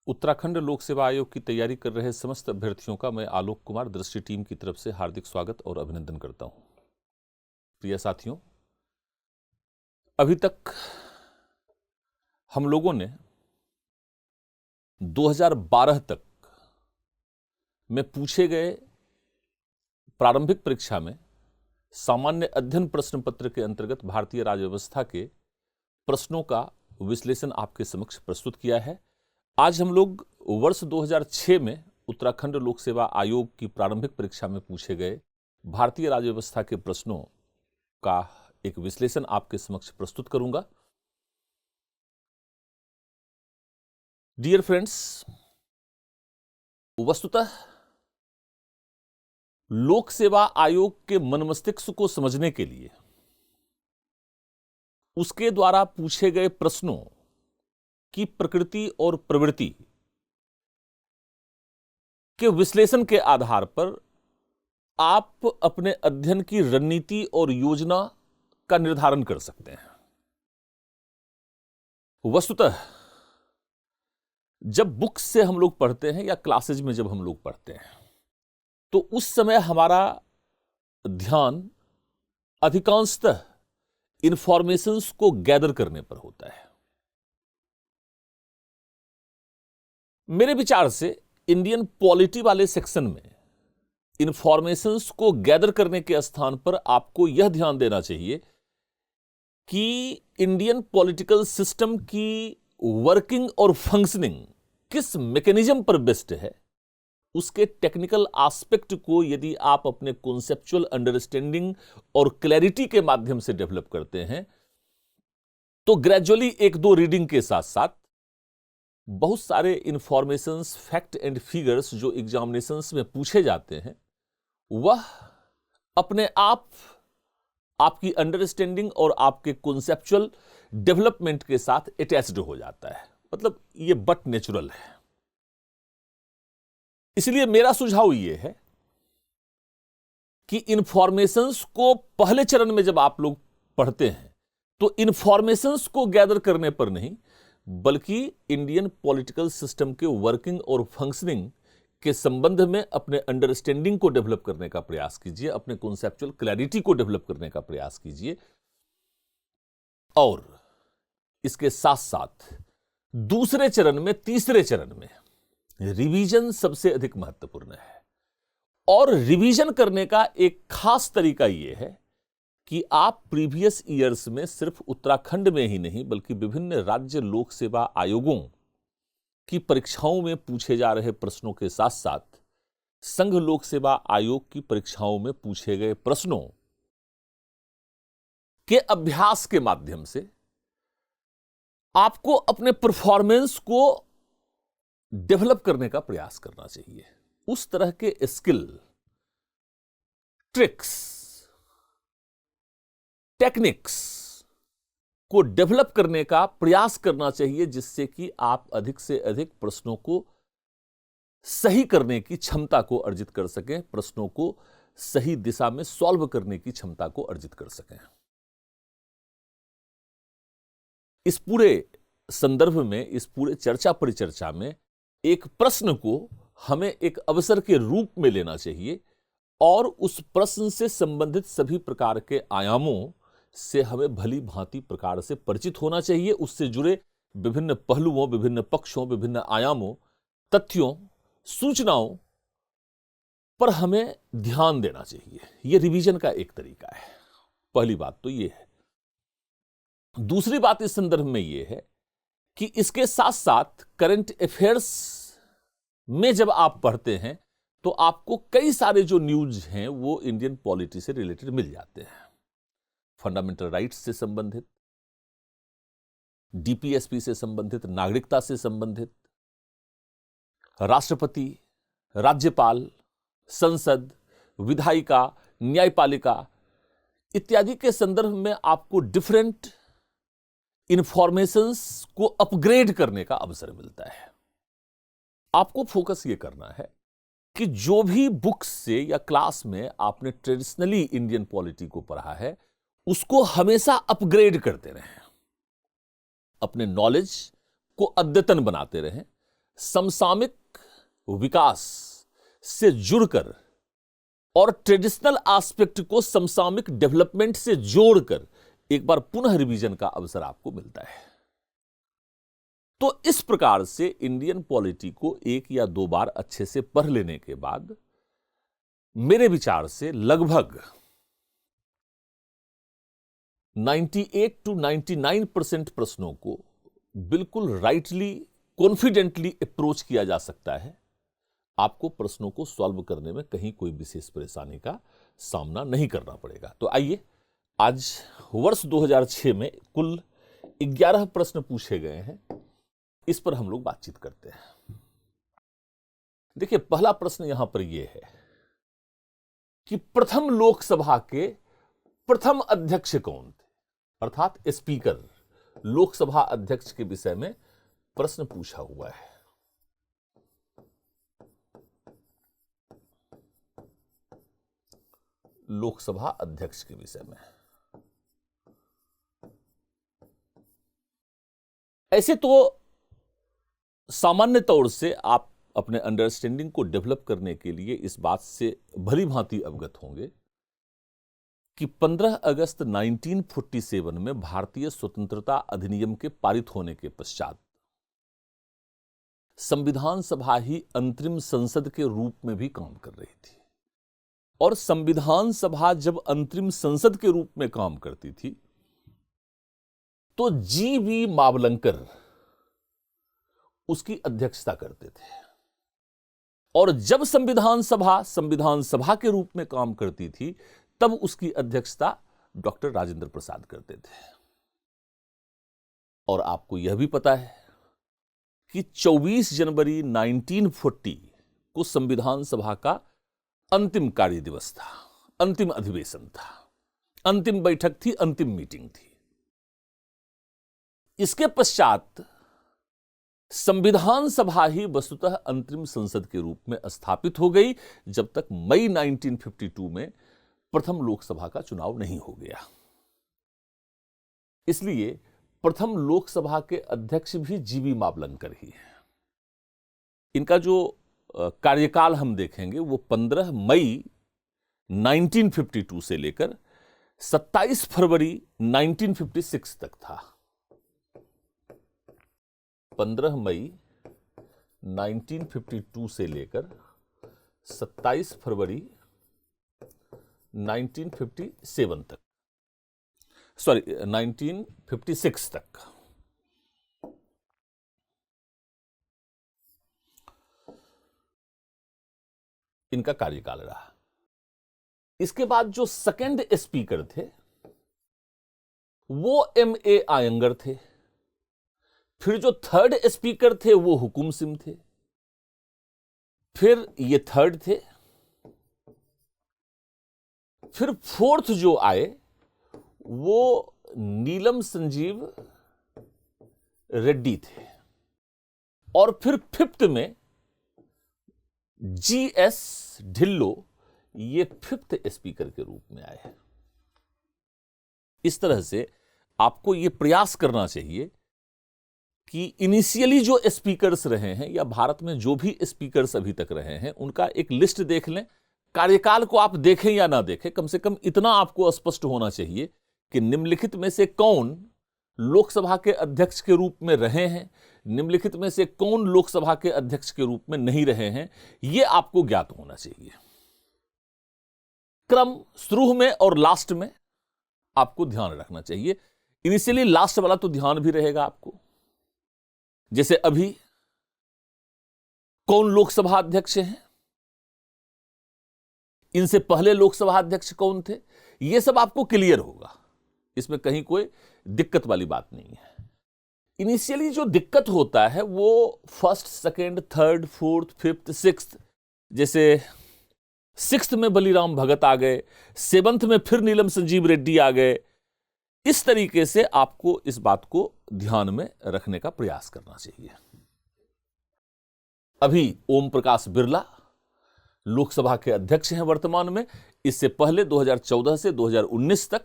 उत्तराखंड लोक सेवा आयोग की तैयारी कर रहे समस्त अभ्यर्थियों का मैं आलोक कुमार दृष्टि टीम की तरफ से हार्दिक स्वागत और अभिनंदन करता हूं। प्रिय साथियों, अभी तक हम लोगों ने 2012 तक में पूछे गए प्रारंभिक परीक्षा में सामान्य अध्ययन प्रश्न पत्र के अंतर्गत भारतीय राज्य व्यवस्था के प्रश्नों का विश्लेषण आपके समक्ष प्रस्तुत किया है। आज हम लोग वर्ष 2006 में उत्तराखंड लोक सेवा आयोग की प्रारंभिक परीक्षा में पूछे गए भारतीय राज्य व्यवस्था के प्रश्नों का एक विश्लेषण आपके समक्ष प्रस्तुत करूंगा। डियर फ्रेंड्स, वस्तुतः लोक सेवा आयोग के मन मस्तिष्क को समझने के लिए उसके द्वारा पूछे गए प्रश्नों की प्रकृति और प्रवृत्ति के विश्लेषण के आधार पर आप अपने अध्ययन की रणनीति और योजना का निर्धारण कर सकते हैं। वस्तुतः जब बुक्स से हम लोग पढ़ते हैं या क्लासेज में जब हम लोग पढ़ते हैं तो उस समय हमारा ध्यान अधिकांशतः इंफॉर्मेशंस को गैदर करने पर होता है। मेरे विचार से इंडियन पॉलिटी वाले सेक्शन में इंफॉर्मेशंस को गैदर करने के स्थान पर आपको यह ध्यान देना चाहिए कि इंडियन पॉलिटिकल सिस्टम की वर्किंग और फंक्शनिंग किस मैकेनिज्म पर बेस्ड है, उसके टेक्निकल एस्पेक्ट को यदि आप अपने कॉन्सेप्चुअल अंडरस्टैंडिंग और क्लैरिटी के माध्यम से डेवलप करते हैं तो ग्रेजुअली एक दो रीडिंग के साथ साथ बहुत सारे इंफॉर्मेशंस, फैक्ट एंड फिगर्स जो एग्जामिनेशंस में पूछे जाते हैं वह अपने आप आपकी अंडरस्टैंडिंग और आपके कॉन्सेप्चुअल डेवलपमेंट के साथ अटैच्ड हो जाता है। मतलब ये बट नेचुरल है। इसलिए मेरा सुझाव यह है कि इंफॉर्मेशंस को पहले चरण में जब आप लोग पढ़ते हैं तो इंफॉर्मेशंस को गैदर करने पर नहीं बल्कि इंडियन पॉलिटिकल सिस्टम के वर्किंग और फंक्शनिंग के संबंध में अपने अंडरस्टैंडिंग को डेवलप करने का प्रयास कीजिए, अपने कॉन्सेप्चुअल क्लैरिटी को डेवलप करने का प्रयास कीजिए। और इसके साथ साथ दूसरे चरण में, तीसरे चरण में रिवीजन सबसे अधिक महत्वपूर्ण है। और रिवीजन करने का एक खास तरीका यह है कि आप प्रीवियस ईयर्स में सिर्फ उत्तराखंड में ही नहीं बल्कि विभिन्न राज्य लोक सेवा आयोगों की परीक्षाओं में पूछे जा रहे प्रश्नों के साथ साथ संघ लोक सेवा आयोग की परीक्षाओं में पूछे गए प्रश्नों के अभ्यास के माध्यम से आपको अपने परफॉर्मेंस को डेवलप करने का प्रयास करना चाहिए। उस तरह के स्किल, ट्रिक्स, टेक्निक्स को डेवलप करने का प्रयास करना चाहिए जिससे कि आप अधिक से अधिक प्रश्नों को सही करने की क्षमता को अर्जित कर सकें, प्रश्नों को सही दिशा में सॉल्व करने की क्षमता को अर्जित कर सकें। इस पूरे संदर्भ में, इस पूरे चर्चा परिचर्चा में एक प्रश्न को हमें एक अवसर के रूप में लेना चाहिए और उस प्रश्न से संबंधित सभी प्रकार के आयामों से हमें भली भांति प्रकार से परिचित होना चाहिए। उससे जुड़े विभिन्न पहलुओं, विभिन्न पक्षों, विभिन्न आयामों, तथ्यों, सूचनाओं पर हमें ध्यान देना चाहिए। यह रिवीजन का एक तरीका है। पहली बात तो यह है। दूसरी बात इस संदर्भ में यह है कि इसके साथ साथ करंट अफेयर्स में जब आप पढ़ते हैं तो आपको कई सारे जो न्यूज हैं वो इंडियन पॉलिटी से रिलेटेड मिल जाते हैं। फंडामेंटल राइट्स से संबंधित, डीपीएसपी से संबंधित, नागरिकता से संबंधित, राष्ट्रपति, राज्यपाल, संसद, विधायिका, न्यायपालिका इत्यादि के संदर्भ में आपको डिफरेंट इंफॉर्मेशंस को अपग्रेड करने का अवसर मिलता है। आपको फोकस यह करना है कि जो भी बुक्स से या क्लास में आपने ट्रेडिशनली इंडियन पॉलिटी को पढ़ा है उसको हमेशा अपग्रेड करते रहें, अपने नॉलेज को अद्यतन बनाते रहें, समसामयिक विकास से जुड़कर और ट्रेडिशनल एस्पेक्ट को समसामयिक डेवलपमेंट से जोड़कर एक बार पुनः रिवीजन का अवसर आपको मिलता है। तो इस प्रकार से इंडियन पॉलिटी को एक या दो बार अच्छे से पढ़ लेने के बाद मेरे विचार से लगभग 98 to 99% प्रश्नों को बिल्कुल राइटली कॉन्फिडेंटली अप्रोच किया जा सकता है। आपको प्रश्नों को सॉल्व करने में कहीं कोई विशेष परेशानी का सामना नहीं करना पड़ेगा। तो आइए, आज वर्ष 2006 में कुल 11 प्रश्न पूछे गए हैं, इस पर हम लोग बातचीत करते हैं। देखिए, पहला प्रश्न यहां पर यह है कि प्रथम लोकसभा के प्रथम अध्यक्ष कौन थे, अर्थात स्पीकर, लोकसभा अध्यक्ष के विषय में प्रश्न पूछा हुआ है। लोकसभा अध्यक्ष के विषय में ऐसे तो सामान्य तौर से आप अपने अंडरस्टैंडिंग को डेवलप करने के लिए इस बात से भली भांति अवगत होंगे कि 15 अगस्त 1947 में भारतीय स्वतंत्रता अधिनियम के पारित होने के पश्चात संविधान सभा ही अंतरिम संसद के रूप में भी काम कर रही थी। और संविधान सभा जब अंतरिम संसद के रूप में काम करती थी तो जी.वी. मावलंकर उसकी अध्यक्षता करते थे। और जब संविधान सभा के रूप में काम करती थी तब उसकी अध्यक्षता डॉक्टर राजेंद्र प्रसाद करते थे। और आपको यह भी पता है कि 24 जनवरी 1940 को संविधान सभा का अंतिम कार्य दिवस था, अंतिम अधिवेशन था, अंतिम बैठक थी, अंतिम मीटिंग थी। इसके पश्चात संविधान सभा ही वस्तुतः अंतरिम संसद के रूप में स्थापित हो गई, जब तक मई 1952 में प्रथम लोकसभा का चुनाव नहीं हो गया। इसलिए प्रथम लोकसभा के अध्यक्ष भी जी.वी. मावलंकर ही हैं। इनका जो कार्यकाल हम देखेंगे वो 15 मई 1952 से लेकर 27 फरवरी 1956 तक था। 15 मई 1952 से लेकर 27 फरवरी 1957 तक, 1956 तक। इनका कार्यकाल रहा। इसके बाद जो सेकंड स्पीकर थे वो M.A. आयंगर थे। फिर जो थर्ड स्पीकर थे वो हुकुम सिंह थे। फिर ये थर्ड थे। फिर फोर्थ जो आए वो नीलम संजीव रेड्डी थे। और फिर फिफ्थ में G.S. ढिल्लो, ये फिफ्थ स्पीकर के रूप में आए हैं। इस तरह से आपको यह प्रयास करना चाहिए कि इनिशियली जो स्पीकर्स रहे हैं या भारत में जो भी स्पीकर्स अभी तक रहे हैं उनका एक लिस्ट देख लें। कार्यकाल को आप देखें या ना देखें, कम से कम इतना आपको स्पष्ट होना चाहिए कि निम्नलिखित में से कौन लोकसभा के अध्यक्ष के रूप में रहे हैं, निम्नलिखित में से कौन लोकसभा के अध्यक्ष के रूप में नहीं रहे हैं, यह आपको ज्ञात होना चाहिए। क्रम शुरू में और लास्ट में आपको ध्यान रखना चाहिए। इनिशियली लास्ट वाला तो ध्यान भी रहेगा आपको। जैसे अभी कौन लोकसभा अध्यक्ष हैं, इनसे पहले लोकसभा अध्यक्ष कौन थे, यह सब आपको क्लियर होगा। इसमें कहीं कोई दिक्कत वाली बात नहीं है। इनिशियली जो दिक्कत होता है वो first, second, third, fourth, fifth, sixth, जैसे सिक्स्थ में बलीराम भगत आ गए, सेवंथ में फिर नीलम संजीव रेड्डी आ गए। इस तरीके से आपको इस बात को ध्यान में रखने का प्रयास करना चाहिए। अभी ओम प्रकाश बिरला लोकसभा के अध्यक्ष हैं वर्तमान में। इससे पहले 2014 से 2019 तक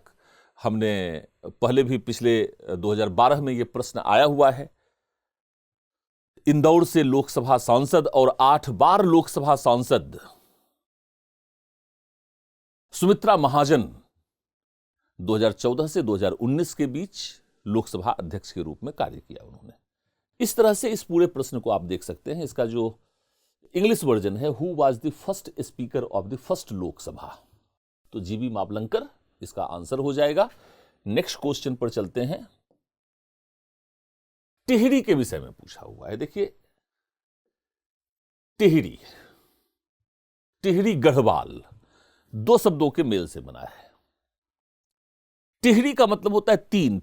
हमने पहले भी पिछले 2012 में यह प्रश्न आया हुआ है। इंदौर से लोकसभा सांसद और 8 बार लोकसभा सांसद सुमित्रा महाजन 2014 से 2019 के बीच लोकसभा अध्यक्ष के रूप में कार्य किया उन्होंने। इस तरह से इस पूरे प्रश्न को आप देख सकते हैं। इसका जो इंग्लिश वर्जन है, who was the first speaker of the first Lok Sabha, तो जीबी मावलंकर इसका आंसर हो जाएगा। नेक्स्ट क्वेश्चन पर चलते हैं। टिहरी के विषय में पूछा हुआ है। देखिए, टिहरी, टिहरी गढ़वाल 2 शब्दों के मेल से बना है। टिहरी का मतलब होता है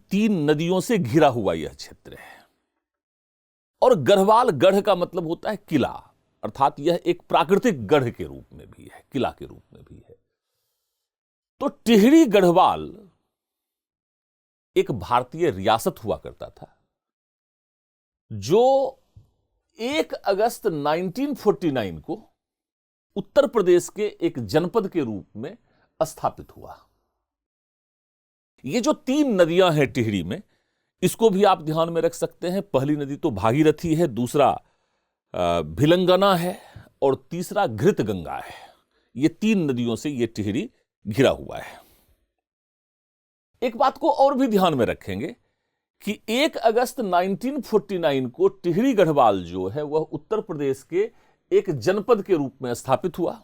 तीन नदियों से घिरा हुआ यह क्षेत्र है, और गढ़वाल, गढ़ का मतलब होता है किला, अर्थात यह एक प्राकृतिक गढ़ के रूप में भी है, किला के रूप में भी है। तो टिहरी गढ़वाल एक भारतीय रियासत हुआ करता था जो 1 अगस्त 1949 को उत्तर प्रदेश के एक जनपद के रूप में स्थापित हुआ। ये जो 3 नदियां हैं टिहरी में, इसको भी आप ध्यान में रख सकते हैं। पहली नदी तो भागीरथी है, दूसरा भिलंगना है और तीसरा घृतगंगा है। ये 3 नदियों से ये टिहरी घिरा हुआ है। एक बात को और भी ध्यान में रखेंगे कि 1 अगस्त 1949 को टिहरी गढ़वाल जो है वह उत्तर प्रदेश के एक जनपद के रूप में स्थापित हुआ।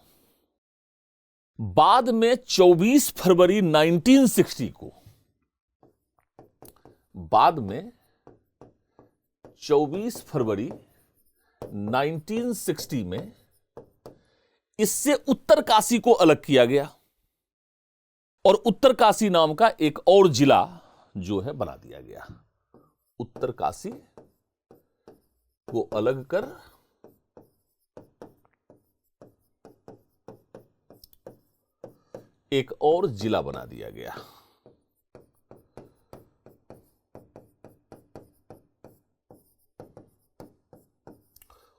बाद में 24 फरवरी 1960 को, बाद में 24 फरवरी 1960 में इससे उत्तरकाशी को अलग किया गया और उत्तरकाशी नाम का एक और जिला जो है बना दिया गया। उत्तरकाशी को अलग कर एक और जिला बना दिया गया।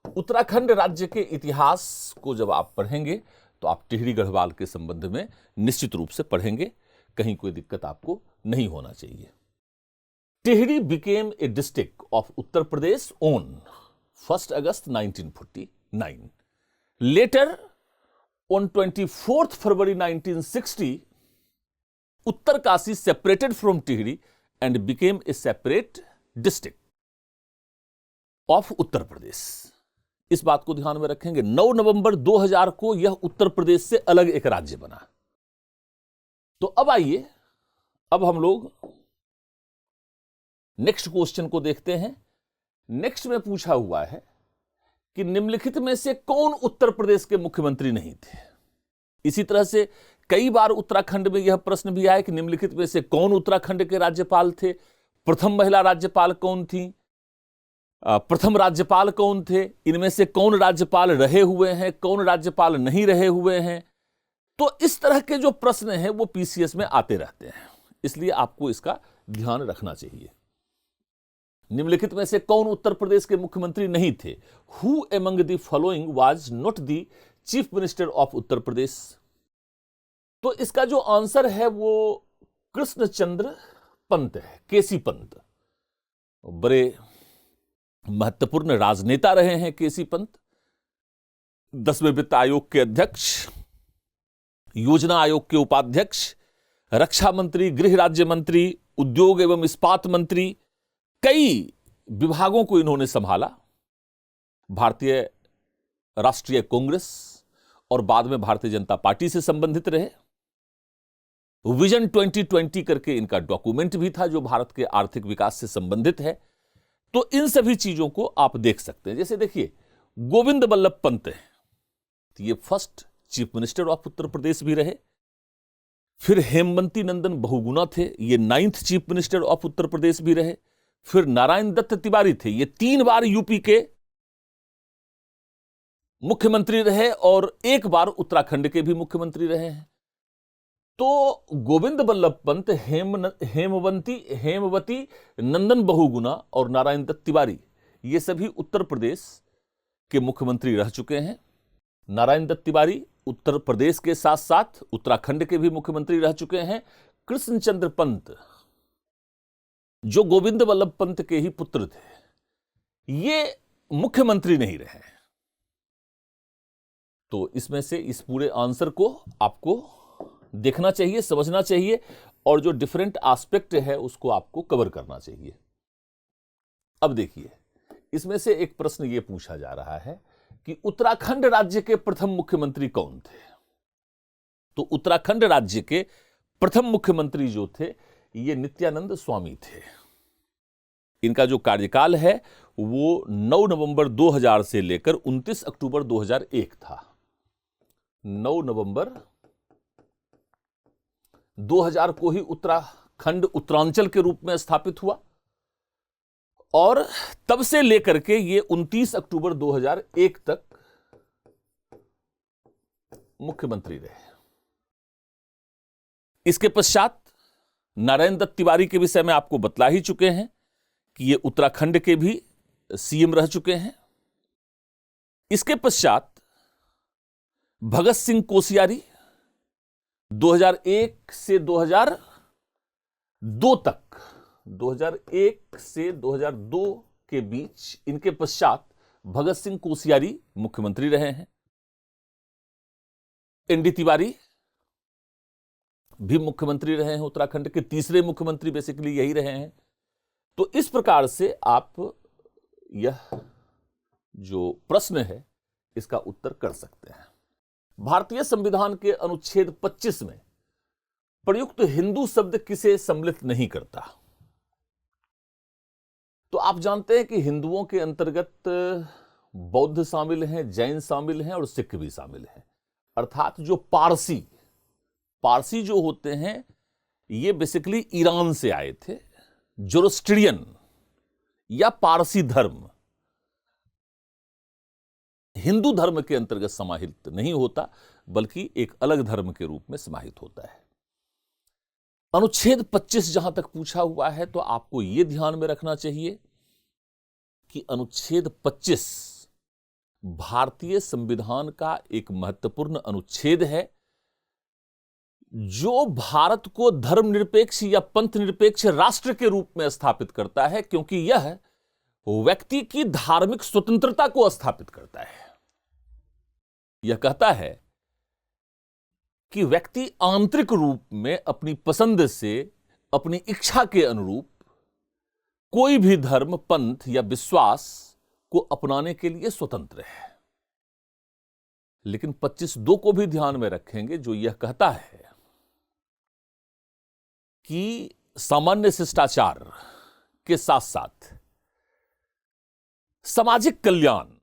उत्तराखंड राज्य के इतिहास को जब आप पढ़ेंगे तो आप टिहरी गढ़वाल के संबंध में निश्चित रूप से पढ़ेंगे, कहीं कोई दिक्कत आपको नहीं होना चाहिए। Tehri became a district of Uttar Pradesh on 1st August 1949. Later, on 24th February 1960, Uttarkashi separated from Tigri and became a separate district of Uttar Pradesh. इस बात को ध्यान में रखेंगे। 9 नवंबर 2000 को यह उत्तर प्रदेश से अलग एक राज्य बना। तो अब आइए, अब हम लोग नेक्स्ट क्वेश्चन को देखते हैं। नेक्स्ट में पूछा हुआ है कि निम्नलिखित में से कौन उत्तर प्रदेश के मुख्यमंत्री नहीं थे। इसी तरह से कई बार उत्तराखंड में यह प्रश्न भी आया कि निम्नलिखित में से कौन उत्तराखंड के राज्यपाल थे, प्रथम महिला राज्यपाल कौन थी, प्रथम राज्यपाल कौन थे, इनमें से कौन राज्यपाल रहे हुए हैं, कौन राज्यपाल नहीं रहे हुए हैं। तो इस तरह के जो प्रश्न हैं वो पीसीएस में आते रहते हैं, इसलिए आपको इसका ध्यान रखना चाहिए। निम्नलिखित में से कौन उत्तर प्रदेश के मुख्यमंत्री नहीं थे? Who among the following was not the chief minister of Uttar Pradesh? तो इसका जो आंसर है वो कृष्णचंद्र पंत है, केसी पंत। बड़े महत्वपूर्ण राजनेता रहे हैं केसी पंत। 10वें वित्त आयोग के अध्यक्ष, योजना आयोग के उपाध्यक्ष, रक्षा मंत्री, गृह राज्य मंत्री, उद्योग एवं इस्पात मंत्री, कई विभागों को इन्होंने संभाला। भारतीय राष्ट्रीय कांग्रेस और बाद में भारतीय जनता पार्टी से संबंधित रहे। विजन 2020 करके इनका डॉक्यूमेंट भी था जो भारत के आर्थिक विकास से संबंधित है। तो इन सभी चीजों को आप देख सकते हैं। जैसे देखिए, गोविंद बल्लभ पंत है, तो ये first chief minister of Uttar प्रदेश भी रहे। फिर हेमवंती नंदन बहुगुणा थे, ये 9th chief minister of Uttar प्रदेश भी रहे। फिर नारायण दत्त तिवारी थे, ये 3 बार यूपी के मुख्यमंत्री रहे और 1 बार उत्तराखंड के भी मुख्यमंत्री रहे हैं। तो गोविंद बल्लभ पंत, हेमवती नंदन बहुगुणा और नारायण दत्त तिवारी, ये सभी उत्तर प्रदेश के मुख्यमंत्री रह चुके हैं। नारायण दत्त तिवारी उत्तर प्रदेश के साथ साथ उत्तराखंड के भी मुख्यमंत्री रह चुके हैं। कृष्णचंद्र पंत जो गोविंद बल्लभ पंत के ही पुत्र थे, ये मुख्यमंत्री नहीं रहे हैं। तो इसमें से इस पूरे आंसर को आपको देखना चाहिए, समझना चाहिए, और जो डिफरेंट एस्पेक्ट है उसको आपको कवर करना चाहिए। अब देखिए, इसमें से एक प्रश्न यह पूछा जा रहा है कि उत्तराखंड राज्य के प्रथम मुख्यमंत्री कौन थे। तो उत्तराखंड राज्य के प्रथम मुख्यमंत्री जो थे ये नित्यानंद स्वामी थे। इनका जो कार्यकाल है वो 9 नवंबर 2000 से लेकर 29 अक्टूबर 2001 था। 9 नवंबर 2000 को ही उत्तराखंड उत्तरांचल के रूप में स्थापित हुआ और तब से लेकर के ये 29 अक्टूबर 2001 तक मुख्यमंत्री रहे। इसके पश्चात नारायण दत्त तिवारी के विषय में आपको बतला ही चुके हैं कि ये उत्तराखंड के भी सीएम रह चुके हैं। इसके पश्चात भगत सिंह कोश्यारी 2001 से 2002 तक, 2001 से 2002 के बीच इनके पश्चात भगत सिंह कोश्यारी मुख्यमंत्री रहे हैं। एनडी तिवारी भी मुख्यमंत्री रहे हैं, उत्तराखंड के तीसरे मुख्यमंत्री बेसिकली यही रहे हैं। तो इस प्रकार से आप यह जो प्रश्न है इसका उत्तर कर सकते हैं। भारतीय संविधान के अनुच्छेद 25 में प्रयुक्त हिंदू शब्द किसे सम्मिलित नहीं करता। तो आप जानते हैं कि हिंदुओं के अंतर्गत बौद्ध शामिल हैं, जैन शामिल हैं और सिख भी शामिल हैं। अर्थात जो पारसी जो होते हैं ये बेसिकली ईरान से आए थे। जोरोस्ट्रियन या पारसी धर्म हिंदू धर्म के अंतर्गत समाहित नहीं होता, बल्कि एक अलग धर्म के रूप में समाहित होता है। अनुच्छेद 25 जहां तक पूछा हुआ है तो आपको यह ध्यान में रखना चाहिए कि अनुच्छेद 25 भारतीय संविधान का एक महत्वपूर्ण अनुच्छेद है जो भारत को धर्मनिरपेक्ष या पंथ निरपेक्ष राष्ट्र के रूप में स्थापित करता है, क्योंकि यह व्यक्ति की धार्मिक स्वतंत्रता को स्थापित करता है। यह कहता है कि व्यक्ति आंतरिक रूप में अपनी पसंद से, अपनी इच्छा के अनुरूप कोई भी धर्म, पंथ या विश्वास को अपनाने के लिए स्वतंत्र है। लेकिन 25(2) को भी ध्यान में रखेंगे जो यह कहता है कि सामान्य शिष्टाचार के साथ साथ सामाजिक कल्याण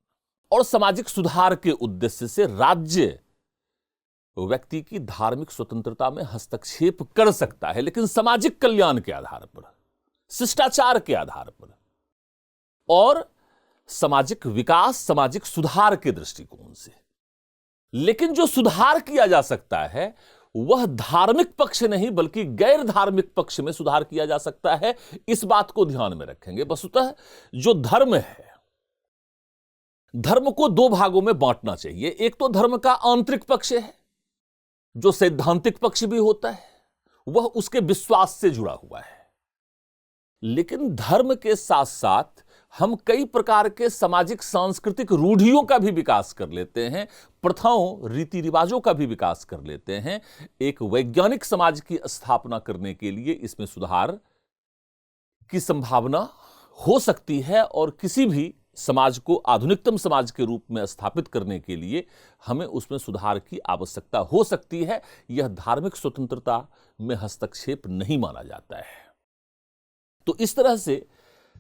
और सामाजिक सुधार के उद्देश्य से राज्य व्यक्ति की धार्मिक स्वतंत्रता में हस्तक्षेप कर सकता है, लेकिन सामाजिक कल्याण के आधार पर, शिष्टाचार के आधार पर और सामाजिक विकास, सामाजिक सुधार के दृष्टिकोण से। लेकिन जो सुधार किया जा सकता है वह धार्मिक पक्ष नहीं बल्कि गैर धार्मिक पक्ष में सुधार किया जा सकता है। इस बात को ध्यान में रखेंगे। वस्तुतः जो धर्म है, धर्म को 2 भागों में बांटना चाहिए। एक तो धर्म का आंतरिक पक्ष है जो सैद्धांतिक पक्ष भी होता है, वह उसके विश्वास से जुड़ा हुआ है। लेकिन धर्म के साथ साथ हम कई प्रकार के सामाजिक सांस्कृतिक रूढ़ियों का भी विकास कर लेते हैं, प्रथाओं, रीति रिवाजों का भी विकास कर लेते हैं। एक वैज्ञानिक समाज की स्थापना करने के लिए इसमें सुधार की संभावना हो सकती है और किसी भी समाज को आधुनिकतम समाज के रूप में स्थापित करने के लिए हमें उसमें सुधार की आवश्यकता हो सकती है। यह धार्मिक स्वतंत्रता में हस्तक्षेप नहीं माना जाता है। तो इस तरह से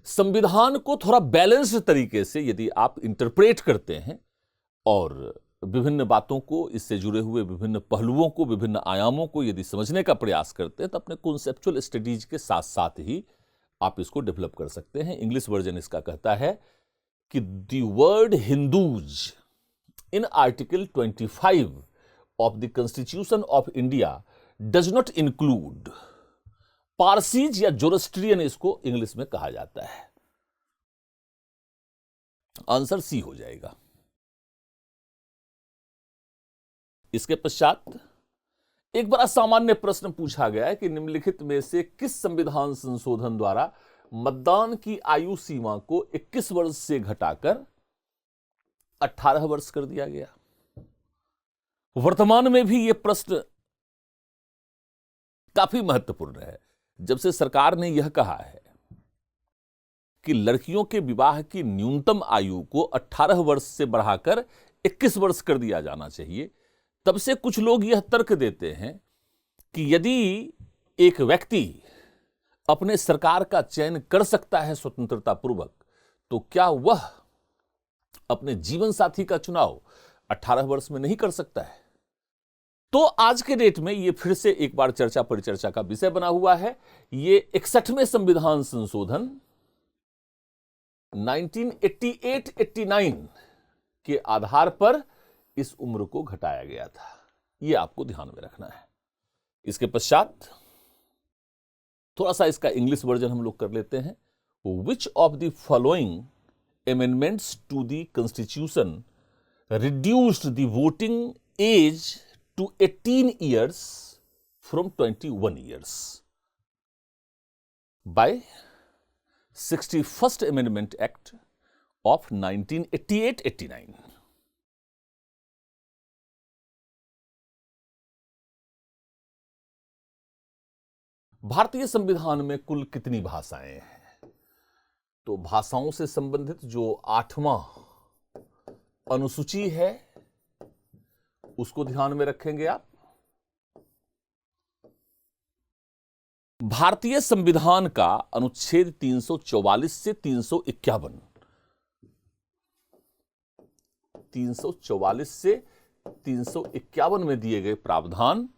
संविधान को थोड़ा बैलेंस्ड तरीके से यदि आप इंटरप्रेट करते हैं और विभिन्न बातों को, इससे जुड़े हुए विभिन्न पहलुओं को, विभिन्न आयामों को यदि समझने का प्रयास करते हैं तो अपने कॉन्सेप्चुअल स्टडीज के साथ साथ ही आप इसको डेवलप कर सकते हैं। इंग्लिश वर्जन इसका कहता है कि the word Hindus in article 25 of the constitution of India does not include Parsis या जोरोस्ट्रियन, इसको इंग्लिश में कहा जाता है। आंसर सी हो जाएगा। इसके पश्चात एक बड़ा सामान्य प्रश्न पूछा गया है कि निम्नलिखित में से किस संविधान संशोधन द्वारा मतदान की आयु सीमा को 21 वर्ष से घटाकर 18 वर्ष कर दिया गया। वर्तमान में भी यह प्रश्न काफी महत्वपूर्ण है। जब से सरकार ने यह कहा है कि लड़कियों के विवाह की न्यूनतम आयु को 18 वर्ष से बढ़ाकर 21 वर्ष कर दिया जाना चाहिए, तब से कुछ लोग यह तर्क देते हैं कि यदि एक व्यक्ति अपने सरकार का चयन कर सकता है स्वतंत्रता पूर्वक, तो क्या वह अपने जीवन साथी का चुनाव 18 वर्ष में नहीं कर सकता है? तो आज के डेट में यह फिर से एक बार चर्चा परिचर्चा का विषय बना हुआ है। ये 61वें संविधान संशोधन 1988-89 के आधार पर इस उम्र को घटाया गया था। यह आपको ध्यान में रखना है। इसके पश्चात थोड़ा सा इसका इंग्लिश वर्जन हम लोग कर लेते हैं। Which of the following amendments to the constitution reduced the voting age to 18 years from 21 years by 61st Amendment Act of 1988-89? भारतीय संविधान में कुल कितनी भाषाएं हैं? तो भाषाओं से संबंधित जो 8वां अनुसूची है उसको ध्यान में रखेंगे आप। भारतीय संविधान का अनुच्छेद 344 से 351, 344 से 351 में दिए गए प्रावधान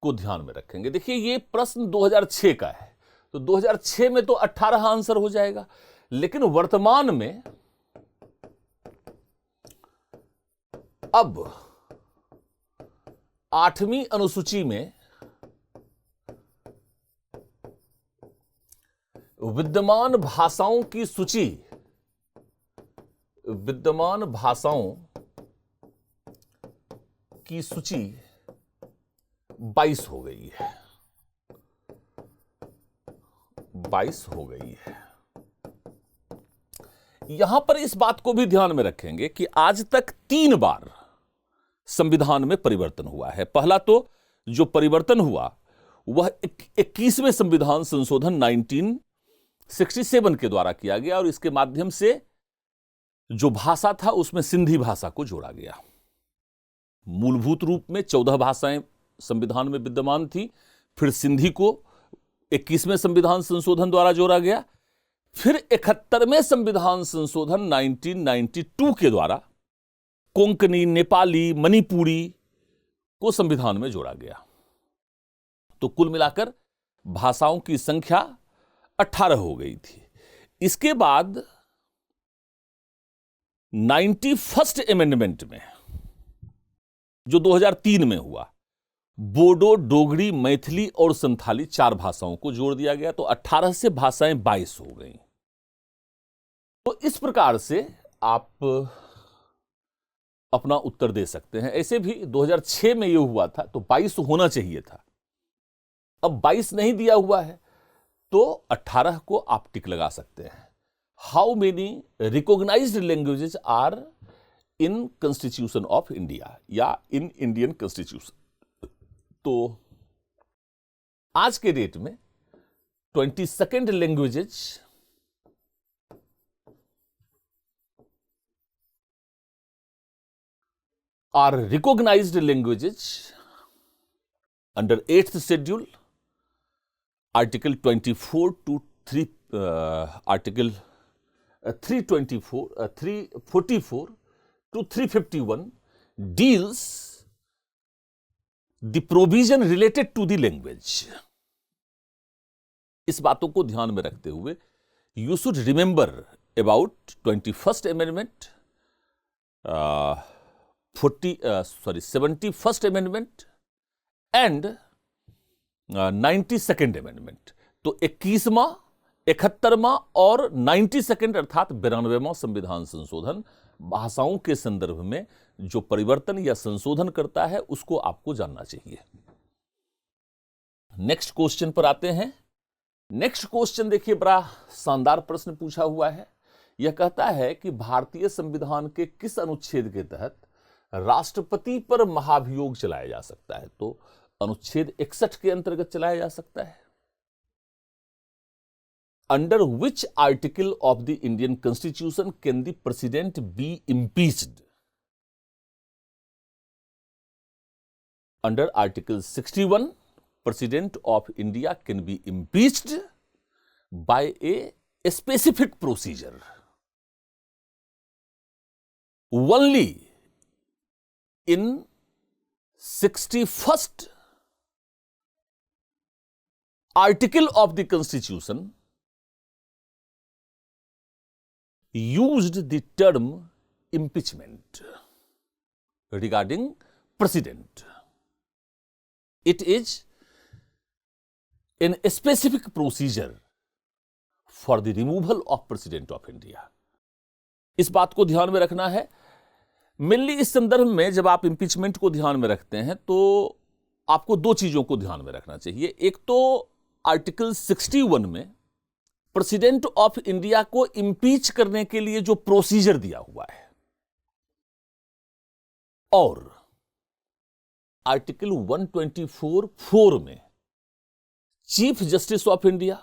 को ध्यान में रखेंगे। देखिए, ये प्रश्न 2006 का है, तो 2006 में तो 18 आंसर हो जाएगा, लेकिन वर्तमान में अब 8वीं अनुसूची में विद्यमान भाषाओं की सूची, विद्यमान भाषाओं की सूची 22 हो गई है, 22 हो गई है। यहां पर इस बात को भी ध्यान में रखेंगे कि आज तक 3 बार संविधान में परिवर्तन हुआ है। पहला तो जो परिवर्तन हुआ वह 21वें संविधान संशोधन 1967 के द्वारा किया गया और इसके माध्यम से जो भाषा था उसमें सिंधी भाषा को जोड़ा गया। मूलभूत रूप में 14 भाषाएं संविधान में विद्यमान थी, फिर सिंधी को 21वें संविधान संशोधन द्वारा जोड़ा गया, फिर 71वें संविधान संशोधन 1992 के द्वारा कोंकणी, नेपाली, मणिपुरी को संविधान में जोड़ा गया। तो कुल मिलाकर भाषाओं की संख्या 18 हो गई थी। इसके बाद 91st अमेंडमेंट में जो 2003 में हुआ, बोडो, डोगरी, मैथिली और संथाली 4 भाषाओं को जोड़ दिया गया, तो 18 से भाषाएं 22 हो गई। तो इस प्रकार से आप अपना उत्तर दे सकते हैं। ऐसे भी 2006 में यह हुआ था तो 22 होना चाहिए था, अब 22 नहीं दिया हुआ है तो 18 को आप टिक लगा सकते हैं। How many recognised languages are in constitution of India या इन इंडियन कॉन्स्टिट्यूशन? तो आज के डेट में 22nd languages are recognized languages under 8th schedule, article 24 to 3 article 344 to 351 deals the provision related to the language. इस बातों को ध्यान में रखते हुए you should remember about 21st amendment, 71st amendment and 92nd amendment. तो 21वां, 71वां और 92nd अर्थात 92वां संविधान संशोधन भाषाओं के संदर्भ में जो परिवर्तन या संशोधन करता है उसको आपको जानना चाहिए। नेक्स्ट क्वेश्चन पर आते हैं। नेक्स्ट क्वेश्चन देखिए, बड़ा शानदार प्रश्न पूछा हुआ है यह कहता है कि भारतीय संविधान के किस अनुच्छेद के तहत राष्ट्रपति पर महाभियोग चलाया जा सकता है। तो अनुच्छेद 61 के अंतर्गत चलाया जा सकता है। Under which article of the Indian constitution can the president be impeached? Under article 61, president of India can be impeached by a specific procedure only in 61st article of the Constitution used the term impeachment regarding president. It is a specific procedure for the removal of president of India. इस बात को ध्यान में रखना है। Mainly इस संदर्भ में जब आप इंपीचमेंट को ध्यान में रखते हैं तो आपको दो चीजों को ध्यान में रखना चाहिए। एक तो आर्टिकल 61 में प्रेसिडेंट ऑफ इंडिया को इंपीच करने के लिए जो प्रोसीजर दिया हुआ है, और आर्टिकल 124(4) में chief justice of India,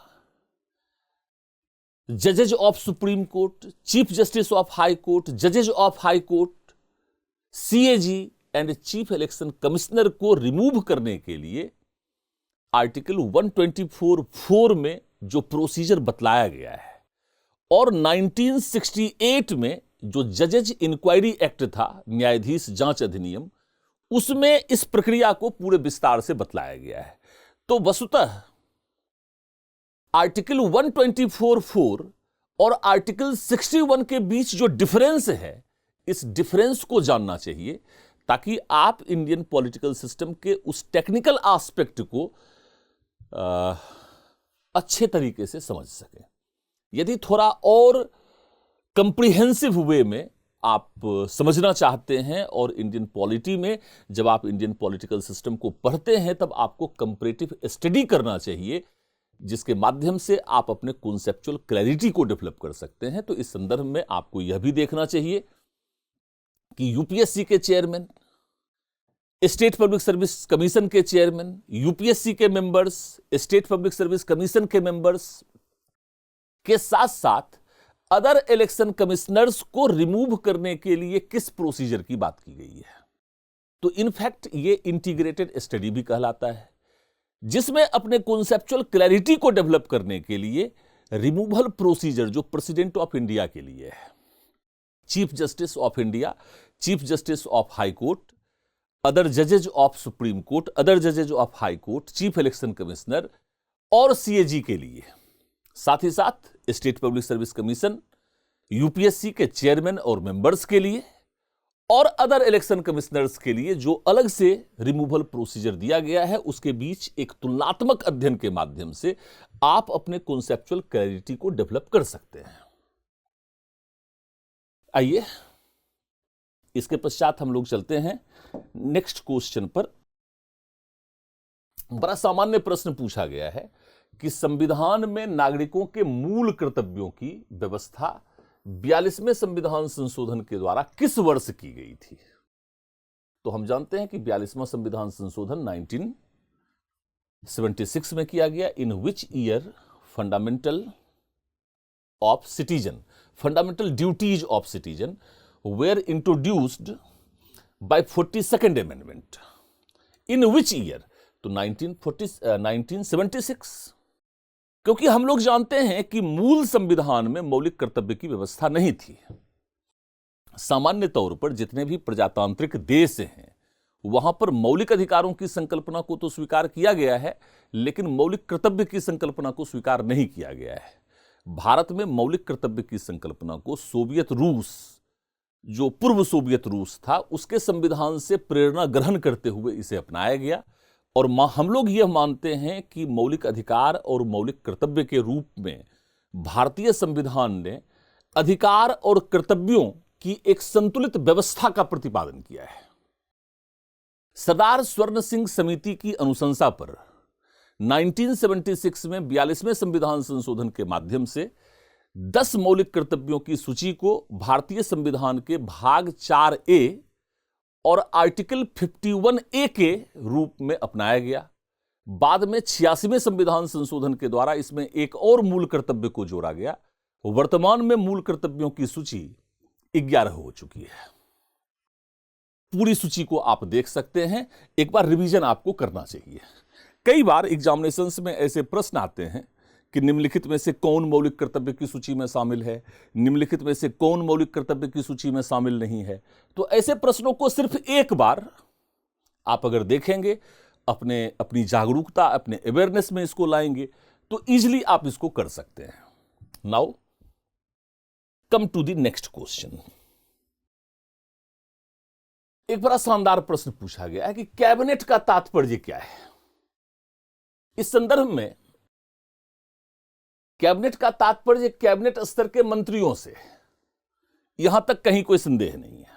जजेज of supreme court, chief justice of high court, जजेज of high court, CAG and chief election commissioner को रिमूव करने के लिए आर्टिकल 124(4) में जो प्रोसीजर बतलाया गया है, और 1968 में जो जजेज इंक्वायरी एक्ट था, न्यायाधीश जांच अधिनियम, उसमें इस प्रक्रिया को पूरे विस्तार से बतलाया गया है। तो वस्तुतः आर्टिकल 124(4) और आर्टिकल 61 के बीच जो डिफरेंस है, इस डिफरेंस को जानना चाहिए ताकि आप इंडियन पॉलिटिकल सिस्टम के उस टेक्निकल एस्पेक्ट को अच्छे तरीके से समझ सकें। यदि थोड़ा और कंप्रिहेंसिव वे में आप समझना चाहते हैं, और इंडियन पॉलिटी में जब आप इंडियन पॉलिटिकल सिस्टम को पढ़ते हैं तब आपको कंपैरेटिव स्टडी करना चाहिए, जिसके माध्यम से आप अपने कॉन्सेप्चुअल क्लैरिटी को डेवलप कर सकते हैं। तो इस संदर्भ में आपको यह भी देखना चाहिए कि यूपीएससी के chairman, state public service commission के चेयरमैन, यूपीएससी के members, state public service commission के मेंबर्स के साथ साथ अदर इलेक्शन कमिश्नर्स को रिमूव करने के लिए किस प्रोसीजर की बात की गई है। तो इनफैक्ट ये इंटीग्रेटेड स्टडी भी कहलाता है, जिसमें अपने कॉन्सेप्चुअल क्लैरिटी को डेवलप करने के लिए रिमूवल प्रोसीजर जो प्रेसिडेंट ऑफ इंडिया के लिए है, chief justice of India, chief justice of high court, other जजेज of supreme court, other जजेज of high court, chief election commissioner और सीएजी के लिए, साथ ही साथ state public service commission, UPSC के चेयरमैन और मेंबर्स के लिए, और अदर इलेक्शन कमिश्नर्स के लिए जो अलग से रिमूवल प्रोसीजर दिया गया है, उसके बीच एक तुलनात्मक अध्ययन के माध्यम से आप अपने कॉन्सेप्चुअल क्लैरिटी को डेवलप कर सकते हैं। आइए इसके पश्चात हम लोग चलते हैं नेक्स्ट क्वेश्चन पर। बड़ा सामान्य प्रश्न पूछा गया है कि संविधान में नागरिकों के मूल कर्तव्यों की व्यवस्था 42वें संविधान संशोधन के द्वारा किस वर्ष की गई थी। तो हम जानते हैं कि 42वां संविधान संशोधन 1976 में किया गया। In which year fundamental duties of citizen were introduced by 42nd amendment. In which year? तो 1976। क्योंकि हम लोग जानते हैं कि मूल संविधान में मौलिक कर्तव्य की व्यवस्था नहीं थी। सामान्य तौर पर जितने भी प्रजातांत्रिक देश हैं वहां पर मौलिक अधिकारों की संकल्पना को तो स्वीकार किया गया है, लेकिन मौलिक कर्तव्य की संकल्पना को स्वीकार नहीं किया गया है। भारत में मौलिक कर्तव्य की संकल्पना को सोवियत रूस, जो पूर्व सोवियत रूस था, उसके संविधान से प्रेरणा ग्रहण करते हुए इसे अपनाया गया। और हम लोग यह मानते हैं कि मौलिक अधिकार और मौलिक कर्तव्य के रूप में भारतीय संविधान ने अधिकार और कर्तव्यों की एक संतुलित व्यवस्था का प्रतिपादन किया है। सरदार स्वर्ण सिंह समिति की अनुशंसा पर 1976 में 42वें संविधान संशोधन के माध्यम से 10 मौलिक कर्तव्यों की सूची को भारतीय संविधान के भाग 4A और आर्टिकल 51A के रूप में अपनाया गया। बाद में 86वें संविधान संशोधन के द्वारा इसमें एक और मूल कर्तव्य को जोड़ा गया। वर्तमान में मूल कर्तव्यों की सूची 11 हो चुकी है। पूरी सूची को आप देख सकते हैं, एक बार रिवीजन आपको करना चाहिए। कई बार एग्जामिनेशंस में ऐसे प्रश्न आते हैं कि निम्नलिखित में से कौन मौलिक कर्तव्य की सूची में शामिल है, निम्नलिखित में से कौन मौलिक कर्तव्य की सूची में शामिल नहीं है। तो ऐसे प्रश्नों को सिर्फ एक बार आप अगर देखेंगे, अपनी जागरूकता, अपने अवेयरनेस में इसको लाएंगे, तो इजीली आप इसको कर सकते हैं। Now come to the next question. एक बड़ा शानदार प्रश्न पूछा गया है कि कैबिनेट का तात्पर्य क्या है। इस संदर्भ में कैबिनेट का तात्पर्य कैबिनेट स्तर के मंत्रियों से, यहां तक कहीं कोई संदेह नहीं है।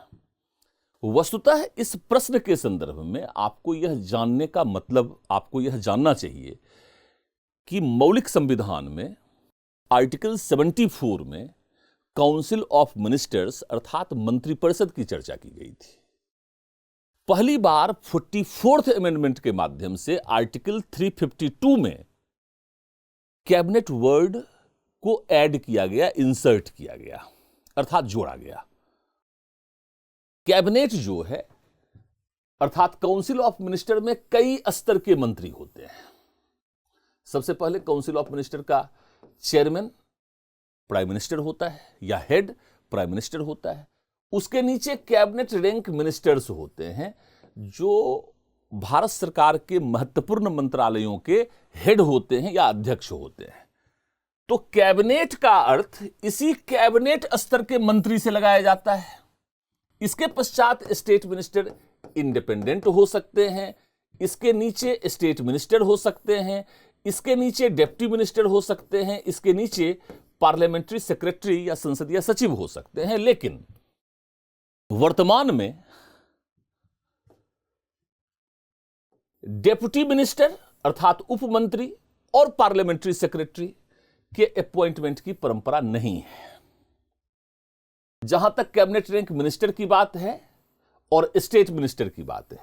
वस्तुतः इस प्रश्न के संदर्भ में आपको यह जानने का मतलब, आपको यह जानना चाहिए कि मौलिक संविधान में आर्टिकल 74 में काउंसिल ऑफ मिनिस्टर्स अर्थात मंत्रिपरिषद की चर्चा की गई थी। पहली बार 44th अमेंडमेंट के माध्यम से आर्टिकल 352 में कैबिनेट वर्ड को ऐड किया गया, इंसर्ट किया गया, अर्थात जोड़ा गया। कैबिनेट जो है अर्थात काउंसिल ऑफ मिनिस्टर में कई स्तर के मंत्री होते हैं। सबसे पहले काउंसिल ऑफ मिनिस्टर का चेयरमैन प्राइम मिनिस्टर होता है या हेड प्राइम मिनिस्टर होता है। उसके नीचे कैबिनेट रैंक मिनिस्टर्स होते हैं जो भारत सरकार के महत्वपूर्ण मंत्रालयों के हेड होते हैं या अध्यक्ष होते हैं। तो कैबिनेट का अर्थ इसी कैबिनेट स्तर के मंत्री से लगाया जाता है। इसके पश्चात स्टेट मिनिस्टर इंडिपेंडेंट हो सकते हैं, इसके नीचे स्टेट मिनिस्टर हो सकते हैं, इसके नीचे डिप्टी मिनिस्टर हो सकते हैं, इसके नीचे पार्लियामेंट्री सेक्रेटरी या संसदीय सचिव हो सकते हैं। लेकिन वर्तमान में डेप्यूटी मिनिस्टर अर्थात उप मंत्री और पार्लियामेंट्री सेक्रेटरी के अपॉइंटमेंट की परंपरा नहीं है। जहां तक कैबिनेट रैंक मिनिस्टर की बात है और स्टेट मिनिस्टर की बात है,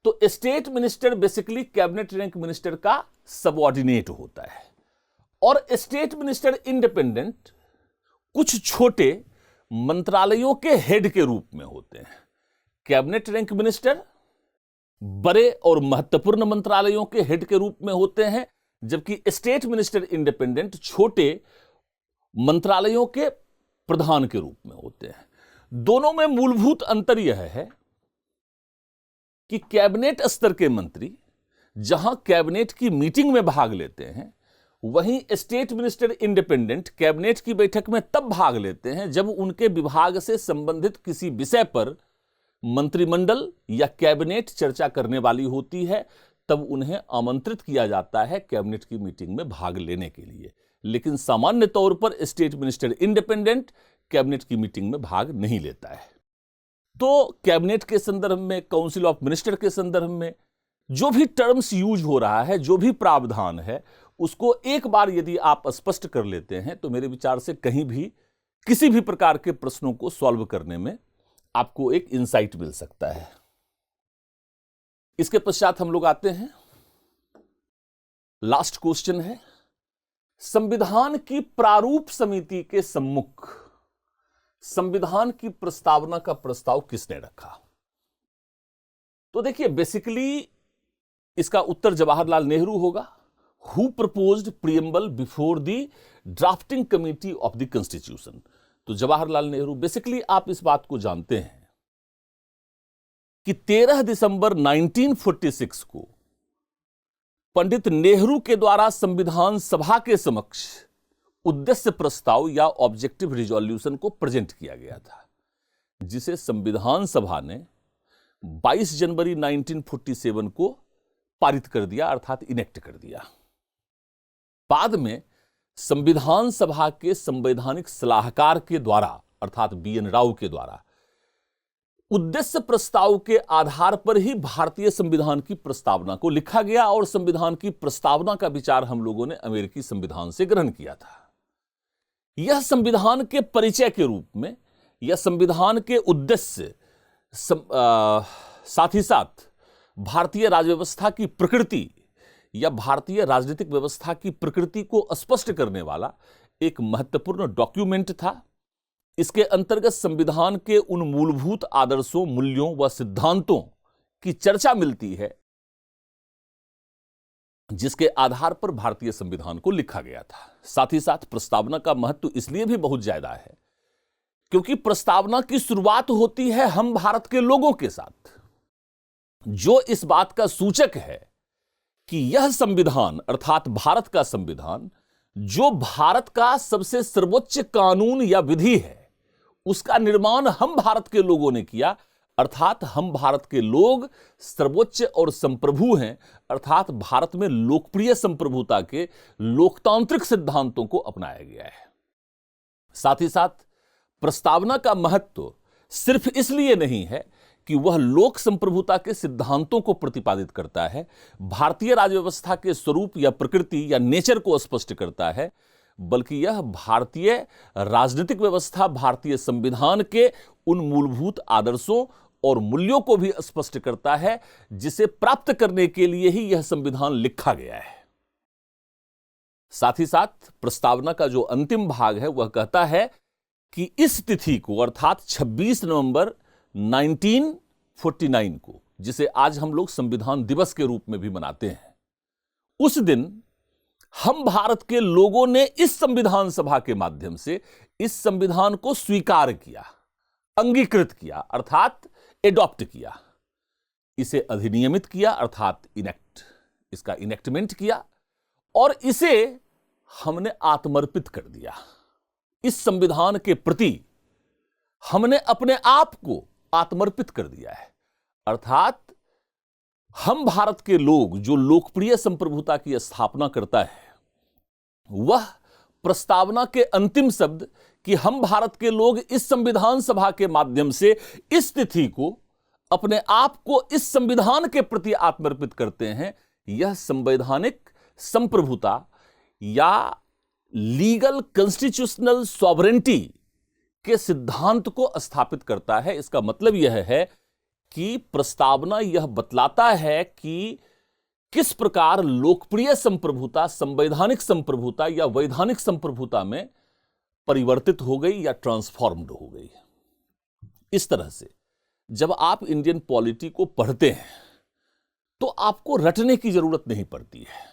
तो state minister basically cabinet rank minister का सबऑर्डिनेट होता है और स्टेट मिनिस्टर इंडिपेंडेंट कुछ छोटे मंत्रालयों के हेड के रूप में होते हैं। कैबिनेट रैंक मिनिस्टर बड़े और महत्वपूर्ण मंत्रालयों के हेड के रूप में होते हैं, जबकि स्टेट मिनिस्टर इंडिपेंडेंट छोटे मंत्रालयों के प्रधान के रूप में होते हैं। दोनों में मूलभूत अंतर यह है कि कैबिनेट स्तर के मंत्री जहां कैबिनेट की मीटिंग में भाग लेते हैं, वहीं स्टेट मिनिस्टर इंडिपेंडेंट कैबिनेट की बैठक में तब भाग लेते हैं जब उनके विभाग से संबंधित किसी विषय पर मंत्रिमंडल या कैबिनेट चर्चा करने वाली होती है, तब उन्हें आमंत्रित किया जाता है कैबिनेट की मीटिंग में भाग लेने के लिए। लेकिन सामान्य तौर पर स्टेट मिनिस्टर इंडिपेंडेंट कैबिनेट की मीटिंग में भाग नहीं लेता है। तो कैबिनेट के संदर्भ में, काउंसिल ऑफ मिनिस्टर के संदर्भ में जो भी टर्म्स यूज हो रहा है, जो भी प्रावधान है, उसको एक बार यदि आप स्पष्ट कर लेते हैं तो मेरे विचार से कहीं भी किसी भी प्रकार के प्रश्नों को सॉल्व करने में आपको एक इंसाइट मिल सकता है। इसके पश्चात हम लोग आते हैं, लास्ट क्वेश्चन है, संविधान की प्रारूप समिति के सम्मुख संविधान की प्रस्तावना का प्रस्ताव किसने रखा। तो देखिए, बेसिकली इसका उत्तर जवाहरलाल नेहरू होगा। Who proposed preamble before the drafting committee of the constitution. तो जवाहरलाल नेहरू, बेसिकली आप इस बात को जानते हैं कि 13 दिसंबर 1946 को पंडित नेहरू के द्वारा संविधान सभा के समक्ष उद्देश्य प्रस्ताव या ऑब्जेक्टिव रिजोल्यूशन को प्रेजेंट किया गया था, जिसे संविधान सभा ने 22 जनवरी 1947 को पारित कर दिया, अर्थात इनेक्ट कर दिया। बाद में संविधान सभा के संवैधानिक सलाहकार के द्वारा, अर्थात बीएन राव के द्वारा, उद्देश्य प्रस्ताव के आधार पर ही भारतीय संविधान की प्रस्तावना को लिखा गया और संविधान की प्रस्तावना का विचार हम लोगों ने अमेरिकी संविधान से ग्रहण किया था। यह संविधान के परिचय के रूप में या संविधान के उद्देश्य साथ ही साथ भारतीय राजव्यवस्था की प्रकृति या भारतीय राजनीतिक व्यवस्था की प्रकृति को स्पष्ट करने वाला एक महत्वपूर्ण डॉक्यूमेंट था। इसके अंतर्गत संविधान के उन मूलभूत आदर्शों, मूल्यों व सिद्धांतों की चर्चा मिलती है जिसके आधार पर भारतीय संविधान को लिखा गया था। साथ ही साथ प्रस्तावना का महत्व इसलिए भी बहुत ज्यादा है क्योंकि प्रस्तावना की शुरुआत होती है हम भारत के लोगों के साथ, जो इस बात का सूचक है कि यह संविधान अर्थात भारत का संविधान, जो भारत का सबसे सर्वोच्च कानून या विधि है, उसका निर्माण हम भारत के लोगों ने किया। अर्थात हम भारत के लोग सर्वोच्च और संप्रभु हैं, अर्थात भारत में लोकप्रिय संप्रभुता के लोकतांत्रिक सिद्धांतों को अपनाया गया है। साथ ही साथ प्रस्तावना का महत्व सिर्फ इसलिए नहीं है कि वह लोक संप्रभुता के सिद्धांतों को प्रतिपादित करता है, भारतीय राजव्यवस्था के स्वरूप या प्रकृति या नेचर को स्पष्ट करता है, बल्कि यह भारतीय राजनीतिक व्यवस्था, भारतीय संविधान के उन मूलभूत आदर्शों और मूल्यों को भी स्पष्ट करता है जिसे प्राप्त करने के लिए ही यह संविधान लिखा गया है। साथ ही साथ प्रस्तावना का जो अंतिम भाग है वह कहता है कि इस तिथि को अर्थात 26 नवंबर 1949 को, जिसे आज हम लोग संविधान दिवस के रूप में भी मनाते हैं, उस दिन हम भारत के लोगों ने इस संविधान सभा के माध्यम से इस संविधान को स्वीकार किया, अंगीकृत किया अर्थात एडॉप्ट किया, इसे अधिनियमित किया अर्थात इसका इनेक्टमेंट किया और इसे हमने आत्मर्पित कर दिया। इस संविधान के प्रति हमने अपने आप को आत्मर्पित कर दिया है। अर्थात हम भारत के लोग जो लोकप्रिय संप्रभुता की स्थापना करता है, वह प्रस्तावना के अंतिम शब्द कि हम भारत के लोग इस संविधान सभा के माध्यम से इस तिथि को, अपने आप को इस संविधान के प्रति आत्मर्पित करते हैं, यह संवैधानिक संप्रभुता या लीगल कॉन्स्टिट्यूशनल सॉवरेंटी के सिद्धांत को स्थापित करता है। इसका मतलब यह है कि प्रस्तावना यह बतलाता है कि किस प्रकार लोकप्रिय संप्रभुता संवैधानिक संप्रभुता या वैधानिक संप्रभुता में परिवर्तित हो गई या ट्रांसफॉर्म्ड हो गई। इस तरह से जब आप इंडियन पॉलिटी को पढ़ते हैं तो आपको रटने की जरूरत नहीं पड़ती है।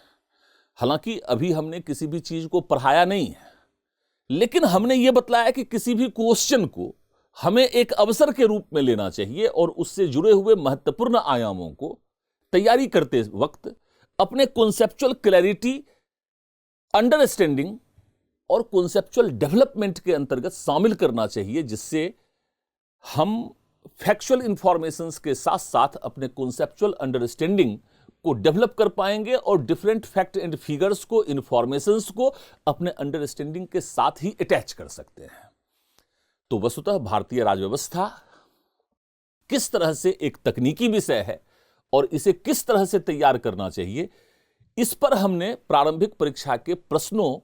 हालांकि अभी हमने किसी भी चीज को पढ़ाया नहीं है, लेकिन हमने यह बतलाया कि किसी भी क्वेश्चन को हमें एक अवसर के रूप में लेना चाहिए और उससे जुड़े हुए महत्वपूर्ण आयामों को तैयारी करते वक्त अपने कॉन्सेप्चुअल क्लैरिटी, अंडरस्टैंडिंग और कॉन्सेप्चुअल डेवलपमेंट के अंतर्गत शामिल करना चाहिए, जिससे हम फैक्चुअल इंफॉर्मेशंस के साथ साथ अपने कॉन्सेप्चुअल अंडरस्टैंडिंग को डेवलप कर पाएंगे और डिफरेंट फैक्ट एंड फिगर्स को, इंफॉर्मेशंस को अपने अंडरस्टैंडिंग के साथ ही अटैच कर सकते हैं। तो वस्तुतः भारतीय राजव्यवस्था किस तरह से एक तकनीकी विषय है और इसे किस तरह से तैयार करना चाहिए, इस पर हमने प्रारंभिक परीक्षा के प्रश्नों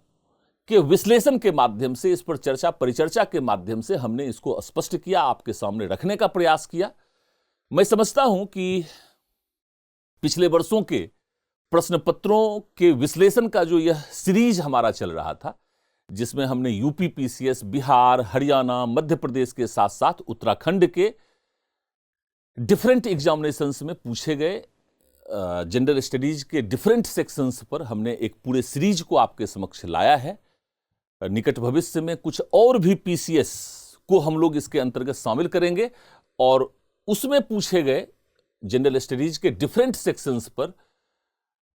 के विश्लेषण के माध्यम से, इस पर चर्चा परिचर्चा के माध्यम से हमने इसको स्पष्ट किया, आपके सामने रखने का प्रयास किया। मैं समझता हूं कि पिछले वर्षों के प्रश्न पत्रों के विश्लेषण का जो यह सीरीज हमारा चल रहा था, जिसमें हमने यूपी पीसीएस, बिहार, हरियाणा, मध्य प्रदेश के साथ साथ उत्तराखंड के डिफरेंट एग्जामिनेशंस में पूछे गए जनरल स्टडीज के डिफरेंट सेक्शंस पर हमने एक पूरे सीरीज को आपके समक्ष लाया है। निकट भविष्य में कुछ और भी पीसीएस को हम लोग इसके अंतर्गत शामिल करेंगे और उसमें पूछे गए जनरल स्टडीज के डिफरेंट सेक्शंस पर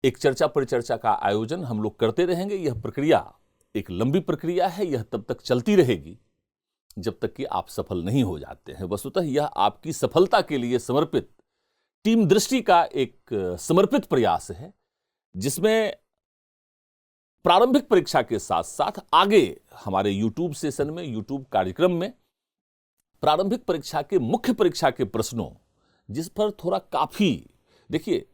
एक चर्चा परिचर्चा का आयोजन हम लोग करते रहेंगे। यह प्रक्रिया एक लंबी प्रक्रिया है, यह तब तक चलती रहेगी जब तक कि आप सफल नहीं हो जाते हैं। वस्तुतः यह आपकी सफलता के लिए समर्पित टीम दृष्टि का एक समर्पित प्रयास है, जिसमें प्रारंभिक परीक्षा के साथ साथ आगे हमारे यूट्यूब सेशन में, यूट्यूब कार्यक्रम में प्रारंभिक परीक्षा के मुख्य परीक्षा के प्रश्नों, जिस पर थोड़ा काफी, देखिए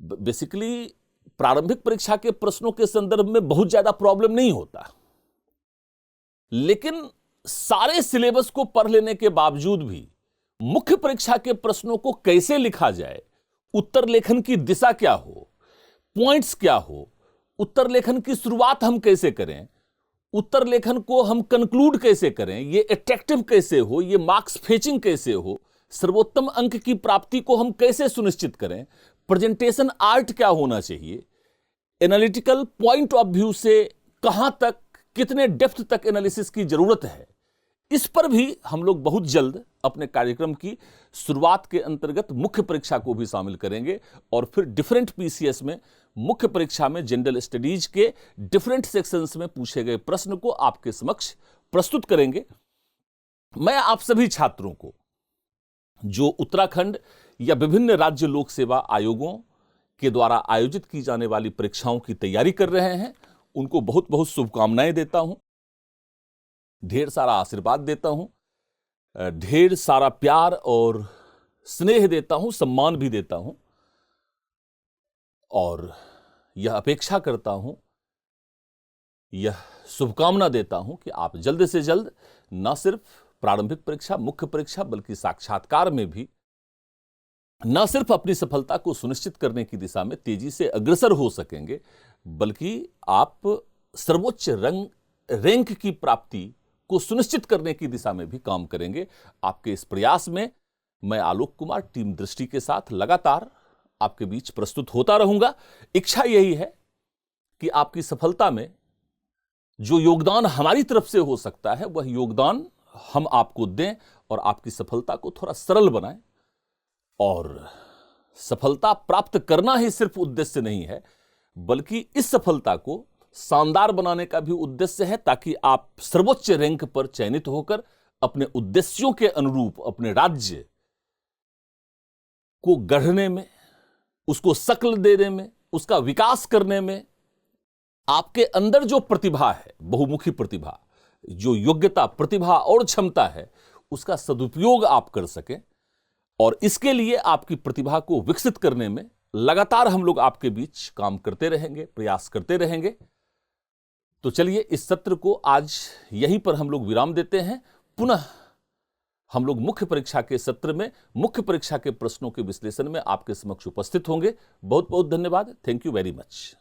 बेसिकली प्रारंभिक परीक्षा के प्रश्नों के संदर्भ में बहुत ज्यादा प्रॉब्लम नहीं होता, लेकिन सारे सिलेबस को पढ़ लेने के बावजूद भी मुख्य परीक्षा के प्रश्नों को कैसे लिखा जाए, उत्तर लेखन की दिशा क्या हो, पॉइंट्स क्या हो, उत्तर लेखन की शुरुआत हम कैसे करें, उत्तर लेखन को हम कंक्लूड कैसे करें, ये अट्रैक्टिव कैसे हो, ये मार्क्स फेचिंग कैसे हो, सर्वोत्तम अंक की प्राप्ति को हम कैसे सुनिश्चित करें, प्रेजेंटेशन आर्ट क्या होना चाहिए, एनालिटिकल पॉइंट ऑफ व्यू से कहां तक, कितने डेप्थ तक एनालिसिस की जरूरत है, इस पर भी हम लोग बहुत जल्द अपने कार्यक्रम की शुरुआत के अंतर्गत मुख्य परीक्षा को भी शामिल करेंगे और फिर डिफरेंट पीसीएस में मुख्य परीक्षा में जनरल स्टडीज के डिफरेंट सेक्शंस में पूछे गए प्रश्न को आपके समक्ष प्रस्तुत करेंगे। मैं आप सभी छात्रों को जो उत्तराखंड या विभिन्न राज्य लोक सेवा आयोगों के द्वारा आयोजित की जाने वाली परीक्षाओं की तैयारी कर रहे हैं, उनको बहुत बहुत शुभकामनाएं देता हूं, ढेर सारा आशीर्वाद देता हूं, ढेर सारा प्यार और स्नेह देता हूं, सम्मान भी देता हूं और यह अपेक्षा करता हूं, यह शुभकामना देता हूं कि आप जल्द से जल्द न सिर्फ प्रारंभिक परीक्षा, मुख्य परीक्षा, बल्कि साक्षात्कार में भी न सिर्फ अपनी सफलता को सुनिश्चित करने की दिशा में तेजी से अग्रसर हो सकेंगे, बल्कि आप सर्वोच्च रैंक की प्राप्ति को सुनिश्चित करने की दिशा में भी काम करेंगे। आपके इस प्रयास में मैं आलोक कुमार टीम दृष्टि के साथ लगातार आपके बीच प्रस्तुत होता रहूंगा। इच्छा यही है कि आपकी सफलता में जो योगदान हमारी तरफ से हो सकता है वह योगदान हम आपको दें और आपकी सफलता को थोड़ा सरल बनाएं। और सफलता प्राप्त करना ही सिर्फ उद्देश्य नहीं है, बल्कि इस सफलता को शानदार बनाने का भी उद्देश्य है, ताकि आप सर्वोच्च रैंक पर चयनित होकर अपने उद्देश्यों के अनुरूप अपने राज्य को गढ़ने में, उसको शक्ल देने में, उसका विकास करने में आपके अंदर जो प्रतिभा है, बहुमुखी प्रतिभा, जो योग्यता, प्रतिभा और क्षमता है, उसका सदुपयोग आप कर सकें। और इसके लिए आपकी प्रतिभा को विकसित करने में लगातार हम लोग आपके बीच काम करते रहेंगे, प्रयास करते रहेंगे। तो चलिए इस सत्र को आज यहीं पर हम लोग विराम देते हैं। पुनः हम लोग मुख्य परीक्षा के सत्र में मुख्य परीक्षा के प्रश्नों के विश्लेषण में आपके समक्ष उपस्थित होंगे। बहुत बहुत धन्यवाद। Thank you very much.